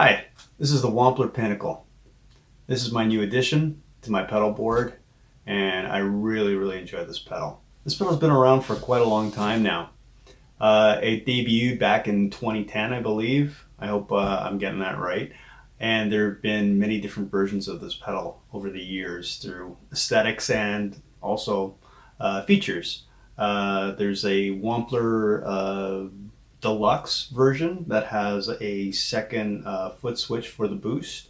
Hi, this is the Wampler Pinnacle. This is my new addition to my pedal board, and I really enjoy this pedal. This pedal's been around for quite a long time now. It debuted back in 2010, I believe. I hope I'm getting that right. And there have been many different versions of this pedal over the years through aesthetics and also features. There's a Wampler deluxe version that has a second foot switch for the boost.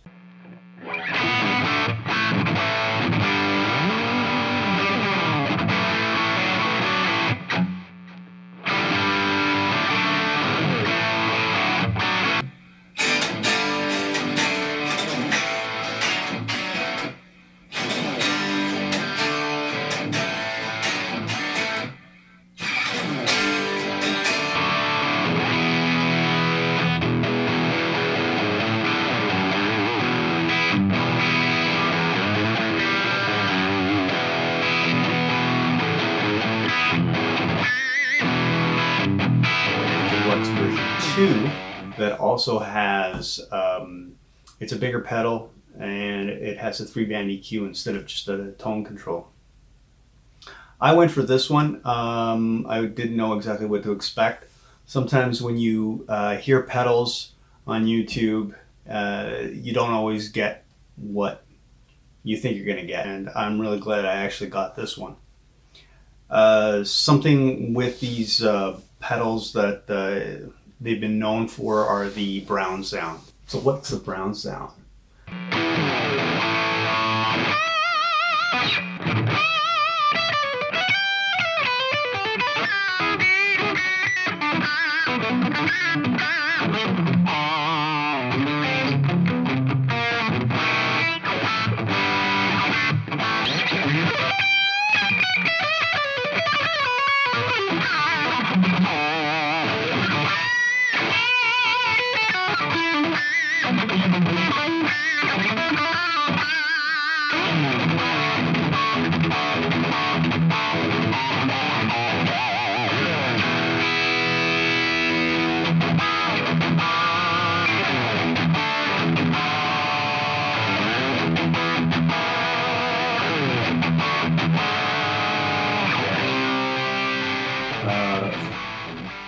Version 2 that also has it's a bigger pedal and it has a 3-band EQ instead of just a tone control. I went for this one. I didn't know exactly what to expect. Sometimes when you hear pedals on YouTube, you don't always get what you think you're going to get, and I'm really glad I actually got this one. Something with these pedals that they've been known for are the brown sound. So what's the brown sound?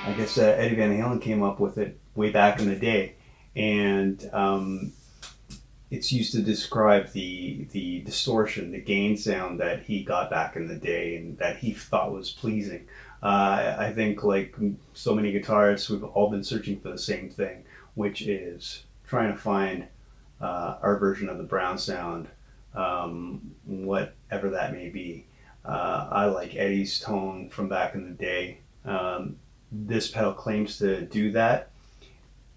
I guess Eddie Van Halen came up with it way back in the day, and it's used to describe the distortion, the gain sound that he got back in the day and that he thought was pleasing. I think, like so many guitarists, we've all been searching for the same thing, which is trying to find our version of the brown sound, whatever that may be. I like Eddie's tone from back in the day. This pedal claims to do that,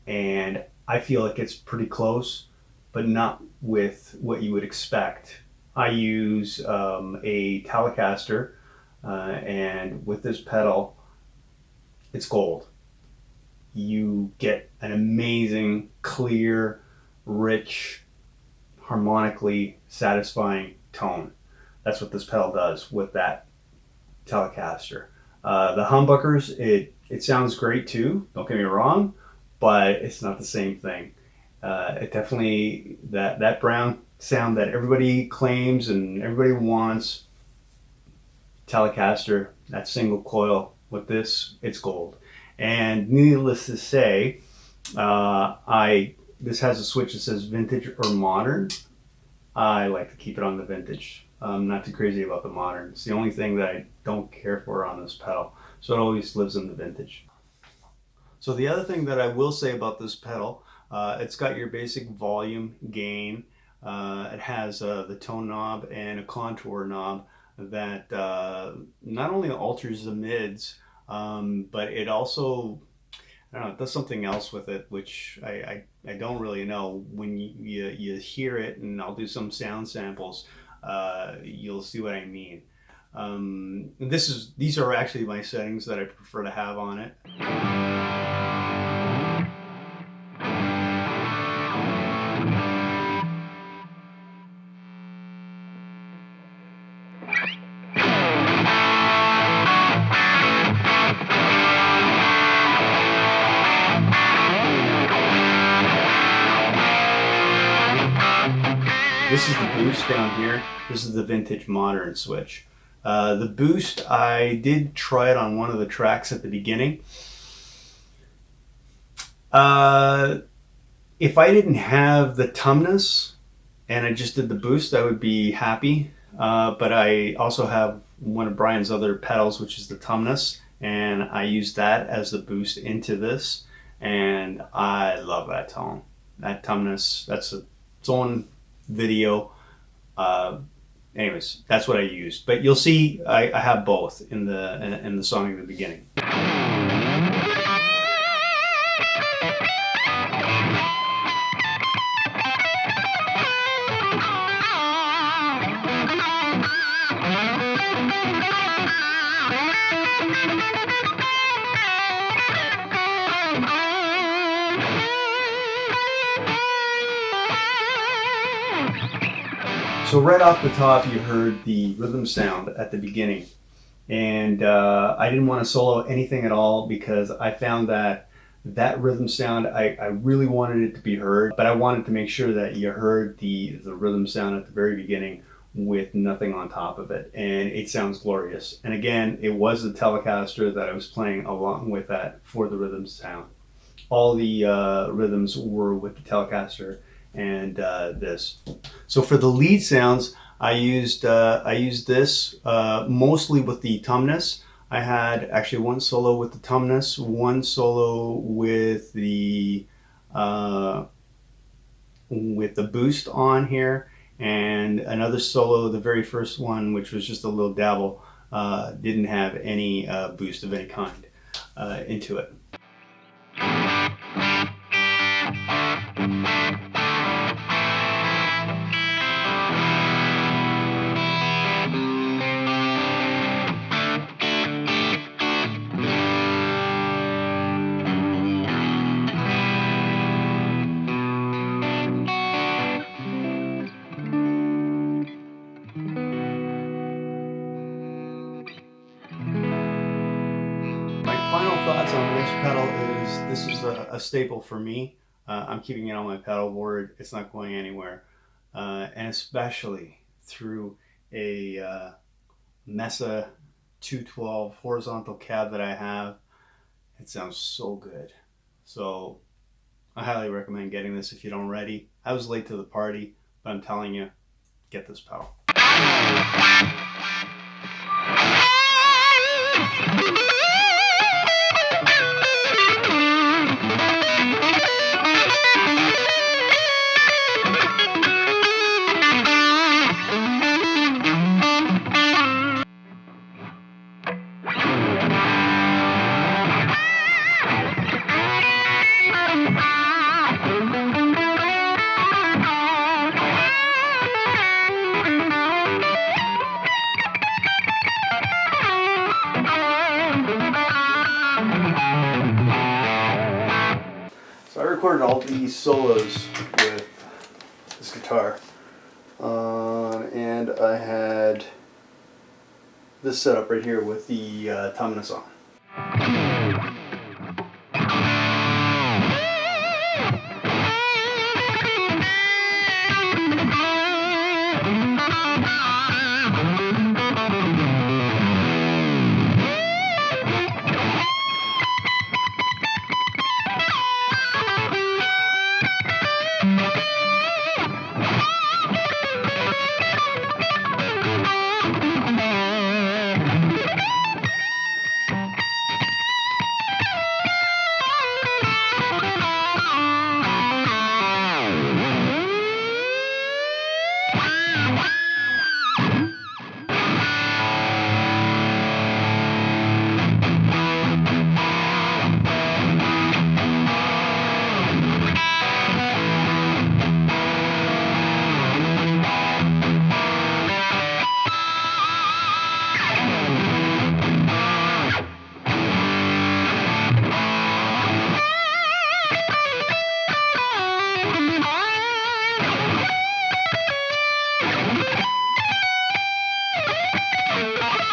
and I feel like it's pretty close, but not with what you would expect. I use a Telecaster, and with this pedal, it's gold. You get an amazing, clear, rich, harmonically satisfying tone. That's what this pedal does with that Telecaster. The humbuckers, it sounds great too, don't get me wrong, but it's not the same thing. It definitely, that brown sound that everybody claims and everybody wants, Telecaster, that single coil, with this, it's gold. And needless to say, this has a switch that says vintage or modern. I like to keep it on the vintage. I'm not too crazy about the modern. It's the only thing that I don't care for on this pedal. So it always lives in the vintage. So the other thing that I will say about this pedal, it's got your basic volume, gain. It has the tone knob and a contour knob that not only alters the mids, but it also, I don't know, it does something else with it, which I don't really know. When you hear it, and I'll do some sound samples, you'll see what I mean. These are actually my settings that I prefer to have on it. This is the boost down here. This is the vintage modern switch. The boost, I did try it on one of the tracks at the beginning. If I didn't have the tumness and I just did the boost, I would be happy. But I also have one of Brian's other pedals, which is the tumness, and I use that as the boost into this, and I love that tone. That tumness, that's its own video. Anyways, that's what I used. But you'll see I have both in the song at the beginning. So right off the top, you heard the rhythm sound at the beginning, and I didn't want to solo anything at all because I found that rhythm sound, I really wanted it to be heard, but I wanted to make sure that you heard the rhythm sound at the very beginning with nothing on top of it, and it sounds glorious. And again, it was the Telecaster that I was playing along with that for the rhythm sound. All the rhythms were with the Telecaster and this. So for the lead sounds, I used this mostly with the tumness. I had actually one solo with the tumness, one solo with the boost on here, and another solo, the very first one, which was just a little dabble, didn't have any boost of any kind into it. Final thoughts on this pedal is this is a staple for me. I'm keeping it on my pedal board. It's not going anywhere. And especially through a Mesa 212 horizontal cab that I have, it sounds so good. So I highly recommend getting this if you don't already. I was late to the party, but I'm telling you, get this pedal. So I recorded all these solos with this guitar, and I had this setup right here with the tumness on.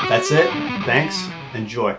That's it. Thanks. Enjoy.